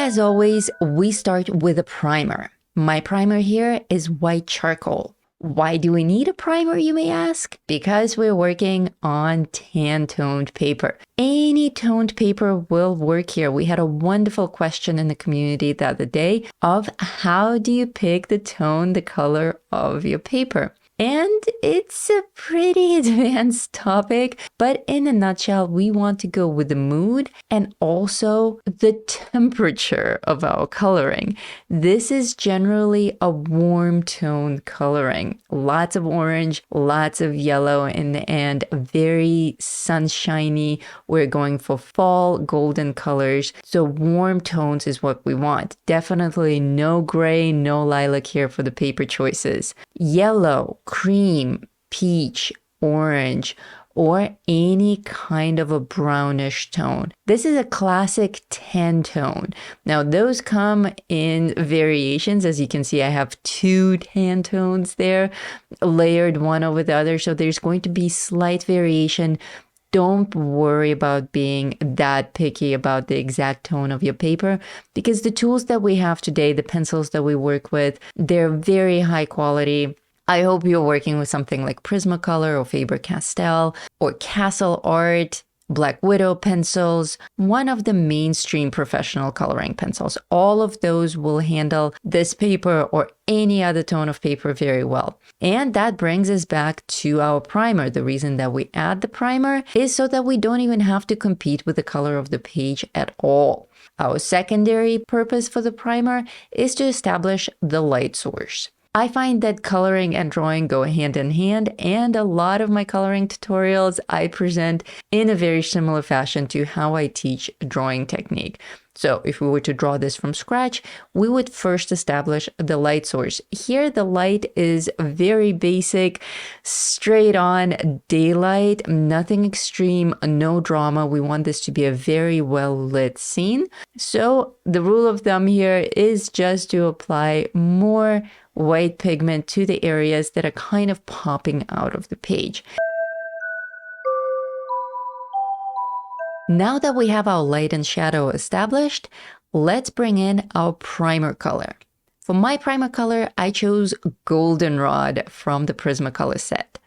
As always, we start with a primer. My primer here is white charcoal. Why do we need a primer, you may ask? Because we're working on tan-toned paper. Any toned paper will work here. We had a wonderful question in the community the other day of how do you pick the tone, the color of your paper? And it's a pretty advanced topic, but in a nutshell, we want to go with the mood and also the temperature of our coloring. This is generally a warm tone coloring. Lots of orange, lots of yellow in the end, very sunshiny. We're going for fall golden colors. So warm tones is what we want. Definitely no gray, no lilac here for the paper choices. Yellow, cream, peach, orange, or any kind of a brownish tone. This is a classic tan tone. Now those come in variations. As you can see, I have two tan tones there, layered one over the other. So there's going to be slight variation. Don't worry about being that picky about the exact tone of your paper because the tools that we have today, the pencils that we work with, they're very high quality. I hope you're working with something like Prismacolor or Faber-Castell or Castle Art, Black Widow pencils, one of the mainstream professional coloring pencils. All of those will handle this paper or any other tone of paper very well. And that brings us back to our primer. The reason that we add the primer is so that we don't even have to compete with the color of the page at all. Our secondary purpose for the primer is to establish the light source. I find that coloring and drawing go hand in hand, and a lot of my coloring tutorials I present in a very similar fashion to how I teach drawing technique. So if we were to draw this from scratch, we would first establish the light source. Here, the light is very basic, straight on daylight, nothing extreme, no drama. We want this to be a very well lit scene. So the rule of thumb here is just to apply more white pigment to the areas that are kind of popping out of the page. Now that we have our light and shadow established, let's bring in our primer color. For my primer color, I chose Goldenrod from the Prismacolor set.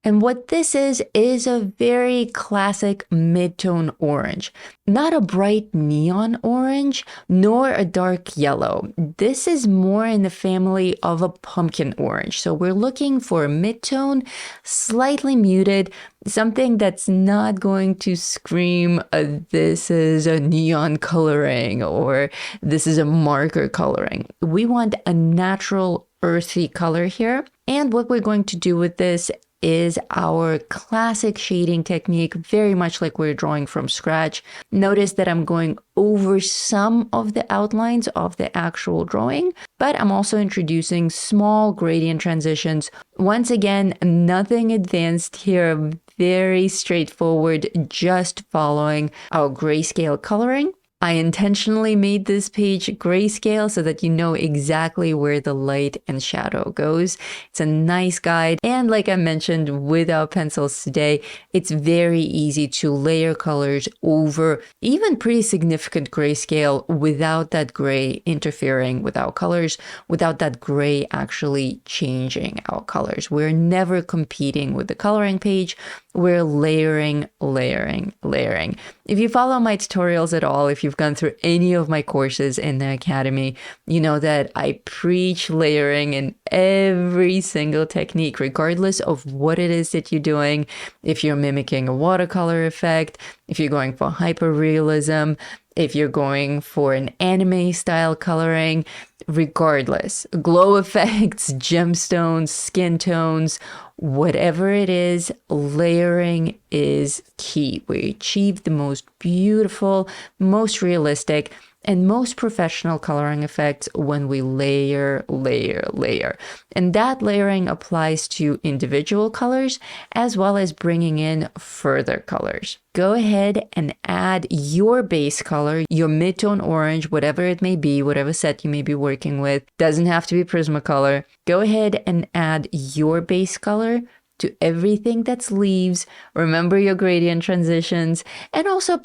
And what this is a very classic mid-tone orange. Not a bright neon orange, nor a dark yellow. This is more in the family of a pumpkin orange. So we're looking for a mid-tone, slightly muted, something that's not going to scream, this is a neon coloring, or this is a marker coloring. We want a natural, earthy color here. And what we're going to do with this is our classic shading technique, very much like we're drawing from scratch. Notice that I'm going over some of the outlines of the actual drawing, but I'm also introducing small gradient transitions. Once again, nothing advanced here, very straightforward, just following our grayscale coloring. I intentionally made this page grayscale so that you know exactly where the light and shadow goes. It's a nice guide. And like I mentioned with our pencils today, it's very easy to layer colors over even pretty significant grayscale without that gray interfering with our colors, without that gray actually changing our colors. We're never competing with the coloring page. We're layering, layering, layering. If you follow my tutorials at all, if you've gone through any of my courses in the academy, you know that I preach layering in every single technique, regardless of what it is that you're doing. If you're mimicking a watercolor effect, if you're going for hyperrealism, if you're going for an anime style coloring, regardless, glow effects, gemstones, skin tones, whatever it is, layering is key. We achieve the most beautiful, most realistic, and most professional coloring effects when we layer, layer, layer. And that layering applies to individual colors as well as bringing in further colors. Go ahead and add your base color, your mid-tone orange, whatever it may be, whatever set you may be working with. Doesn't have to be Prismacolor. Go ahead and add your base color to everything that's leaves. Remember your gradient transitions, and also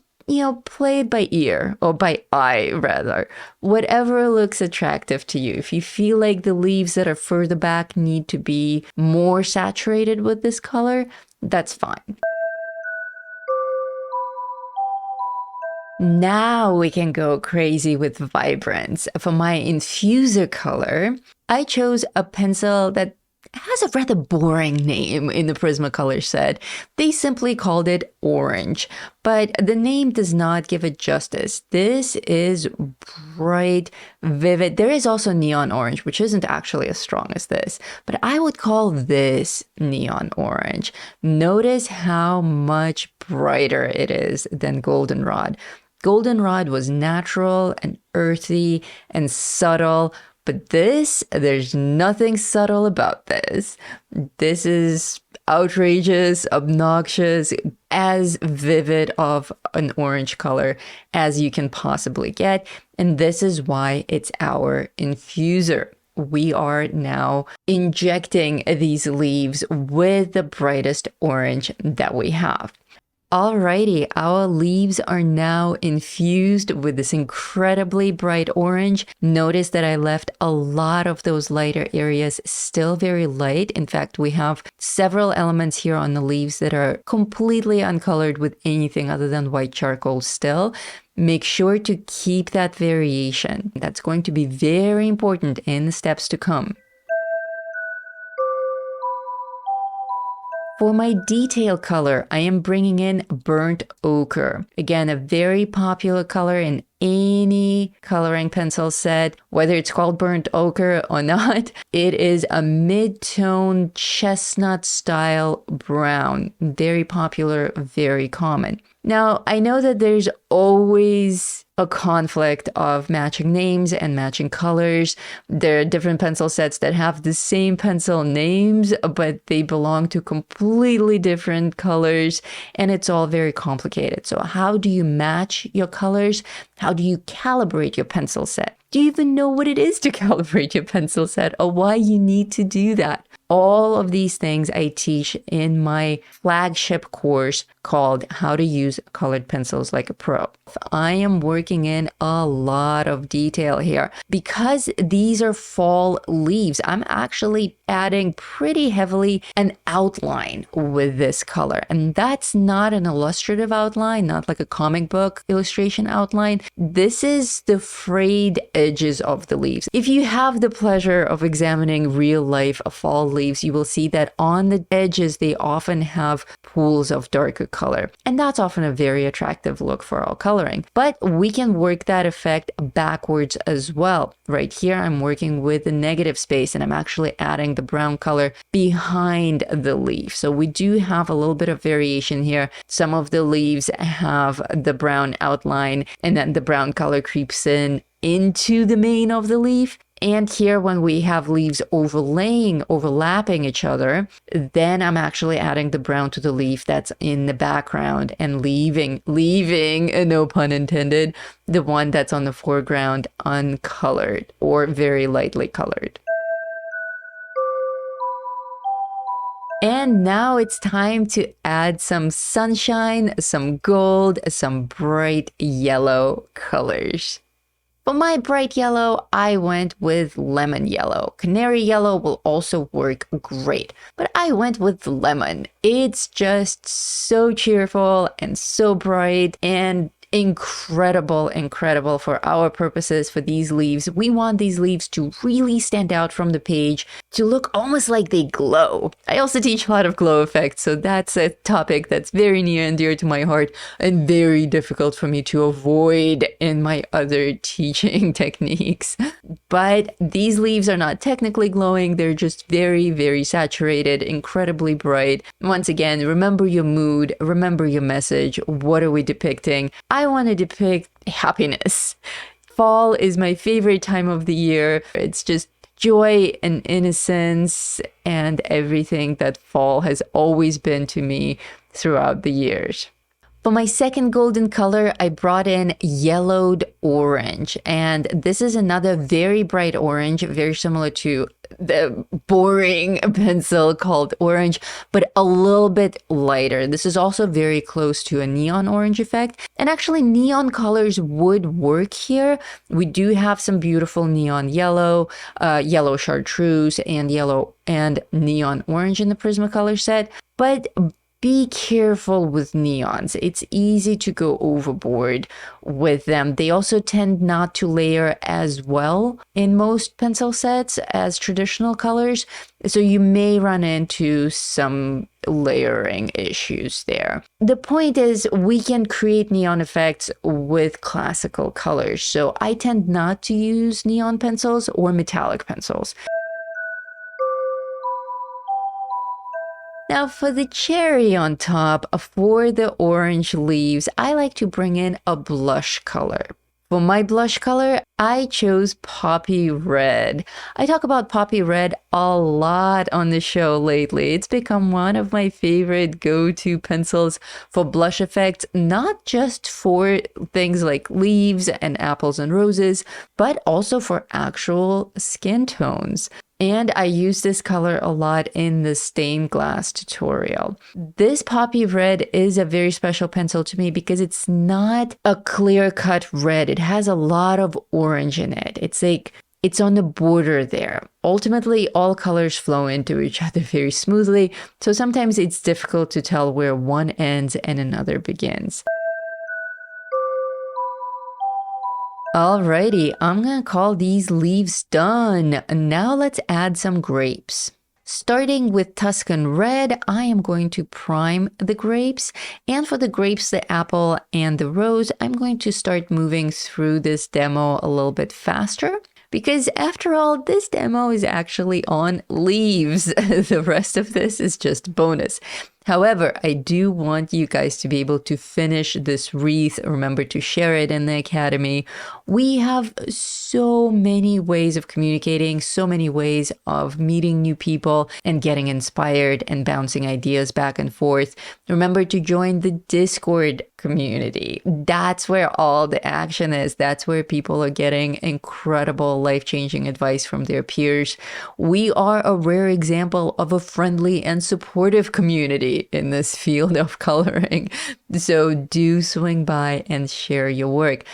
play it by ear or by eye rather. Whatever looks attractive to you. If you feel like the leaves that are further back need to be more saturated with this color, that's fine. Now we can go crazy with vibrance. For my infuser color, I chose a pencil that has a rather boring name in the Prismacolor set. They simply called it orange, but the name does not give it justice. This is bright, vivid. There is also neon orange, which isn't actually as strong as this, but I would call this neon orange. Notice how much brighter it is than goldenrod. Goldenrod was natural and earthy and subtle, but there's nothing subtle about this. This is outrageous, obnoxious, as vivid of an orange color as you can possibly get. And this is why it's our infuser. We are now injecting these leaves with the brightest orange that we have. Alrighty, our leaves are now infused with this incredibly bright orange. Notice that I left a lot of those lighter areas still very light. In fact, we have several elements here on the leaves that are completely uncolored with anything other than white charcoal still. Make sure to keep that variation. That's going to be very important in the steps to come. For my detail color, I am bringing in burnt ochre. Again, a very popular color in any coloring pencil set, whether it's called burnt ochre or not. It is a mid-tone chestnut style brown. Very popular, very common. Now, I know that there's always a conflict of matching names and matching colors. There are different pencil sets that have the same pencil names, but they belong to completely different colors, and it's all very complicated. So how do you match your colors? How do you calibrate your pencil set? Do you even know what it is to calibrate your pencil set or why you need to do that? All of these things I teach in my flagship course called How to Use Colored Pencils Like a Pro. I am working in a lot of detail here. Because these are fall leaves, I'm actually adding pretty heavily an outline with this color. And that's not an illustrative outline, not like a comic book illustration outline. This is the frayed edges of the leaves. If you have the pleasure of examining real life fall leaves, you will see that on the edges, they often have pools of darker color. And that's often a very attractive look for all coloring. But we can work that effect backwards as well. Right here, I'm working with the negative space and I'm actually adding the brown color behind the leaf. So we do have a little bit of variation here. Some of the leaves have the brown outline and then the brown color creeps in into the mane of the leaf. And here when we have leaves overlapping each other, then I'm actually adding the brown to the leaf that's in the background and leaving, no pun intended, the one that's on the foreground uncolored or very lightly colored. And now it's time to add some sunshine, some gold, some bright yellow colors. For my bright yellow, I went with lemon yellow. Canary yellow will also work great, but I went with lemon. It's just so cheerful and so bright and incredible for our purposes for these leaves. We want these leaves to really stand out from the page, to look almost like they glow. I also teach a lot of glow effects, so that's a topic that's very near and dear to my heart and very difficult for me to avoid in my other teaching techniques. But these leaves are not technically glowing, they're just very saturated, incredibly bright. Once again, remember your mood, remember your message. What are we depicting? I want to depict happiness. Fall is my favorite time of the year. It's just joy and innocence and everything that fall has always been to me throughout the years. For my second golden color, I brought in yellowed orange. And this is another very bright orange, very similar to the boring pencil called orange, but a little bit lighter. This is also very close to a neon orange effect. And actually, neon colors would work here. We do have some beautiful neon yellow, yellow chartreuse, and yellow and neon orange in the Prismacolor set. But be careful with neons. It's easy to go overboard with them. They also tend not to layer as well in most pencil sets as traditional colors. So you may run into some layering issues there. The point is we can create neon effects with classical colors. So I tend not to use neon pencils or metallic pencils. Now for the cherry on top, for the orange leaves, I like to bring in a blush color. For my blush color, I chose Poppy Red. I talk about Poppy Red a lot on the show lately. It's become one of my favorite go-to pencils for blush effects, not just for things like leaves and apples and roses, but also for actual skin tones. And I use this color a lot in the stained glass tutorial. This Poppy Red is a very special pencil to me because it's not a clear-cut red. It has a lot of orange in it. It's on the border there. Ultimately, all colors flow into each other very smoothly, so sometimes it's difficult to tell where one ends and another begins. Alrighty, I'm gonna call these leaves done. Now let's add some grapes. Starting with Tuscan Red, I am going to prime the grapes. And for the grapes, the apple and the rose, I'm going to start moving through this demo a little bit faster. Because after all, this demo is actually on leaves. The rest of this is just bonus. However, I do want you guys to be able to finish this wreath. Remember to share it in the Academy. We have so many ways of communicating, so many ways of meeting new people and getting inspired and bouncing ideas back and forth. Remember to join the Discord community. That's where all the action is. That's where people are getting incredible life-changing advice from their peers. We are a rare example of a friendly and supportive community in this field of coloring. So do swing by and share your work.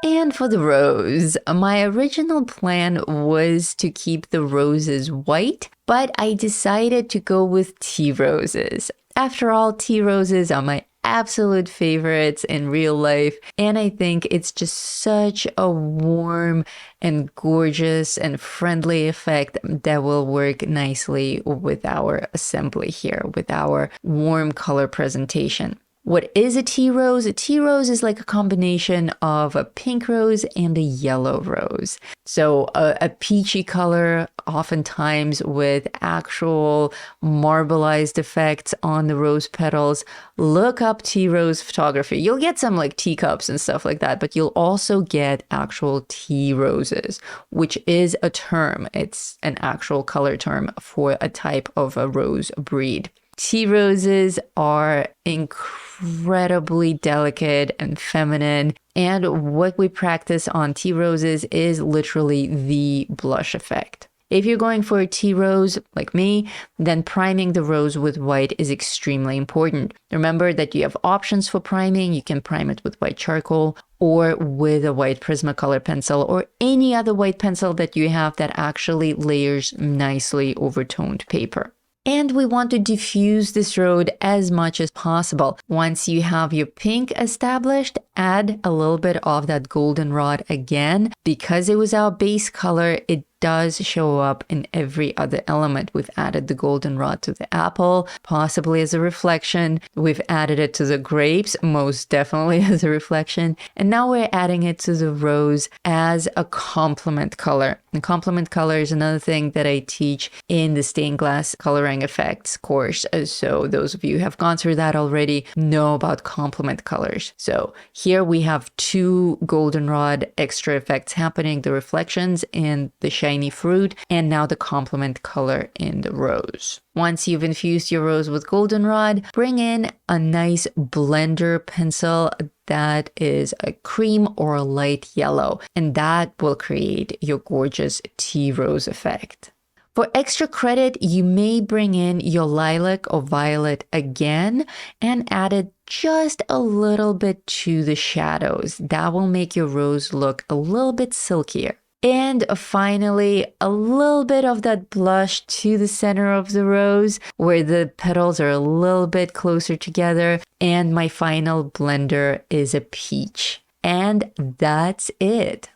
And for the rose, my original plan was to keep the roses white, but I decided to go with tea roses. After all, tea roses are my absolute favorites in real life, and I think it's just such a warm and gorgeous and friendly effect that will work nicely with our assembly here, with our warm color presentation. What is a tea rose? A tea rose is like a combination of a pink rose and a yellow rose. So a peachy color, oftentimes with actual marbleized effects on the rose petals. Look up tea rose photography. You'll get some like teacups and stuff like that, but you'll also get actual tea roses, which is a term. It's an actual color term for a type of a rose breed. Tea roses are incredibly delicate and feminine, and what we practice on tea roses is literally the blush effect. If you're going for a tea rose like me, then priming the rose with white is extremely important. Remember that you have options for priming. You can prime it with white charcoal or with a white Prismacolor pencil or any other white pencil that you have that actually layers nicely over toned paper. And we want to diffuse this road as much as possible. Once you have your pink established, add a little bit of that goldenrod again. Because it was our base color, it does show up in every other element. We've added the goldenrod to the apple, possibly as a reflection. We've added it to the grapes, most definitely as a reflection. And now we're adding it to the rose as a complement color. And complement color is another thing that I teach in the stained glass coloring effects course. So those of you who have gone through that already know about complement colors. So here we have two goldenrod extra effects happening, the reflections and the shadow shiny fruit, and now the complement color in the rose. Once you've infused your rose with goldenrod, bring in a nice blender pencil that is a cream or a light yellow, and that will create your gorgeous tea rose effect. For extra credit, you may bring in your lilac or violet again and add it just a little bit to the shadows. That will make your rose look a little bit silkier. And finally, a little bit of that blush to the center of the rose where the petals are a little bit closer together. And my final blender is a peach. And that's it.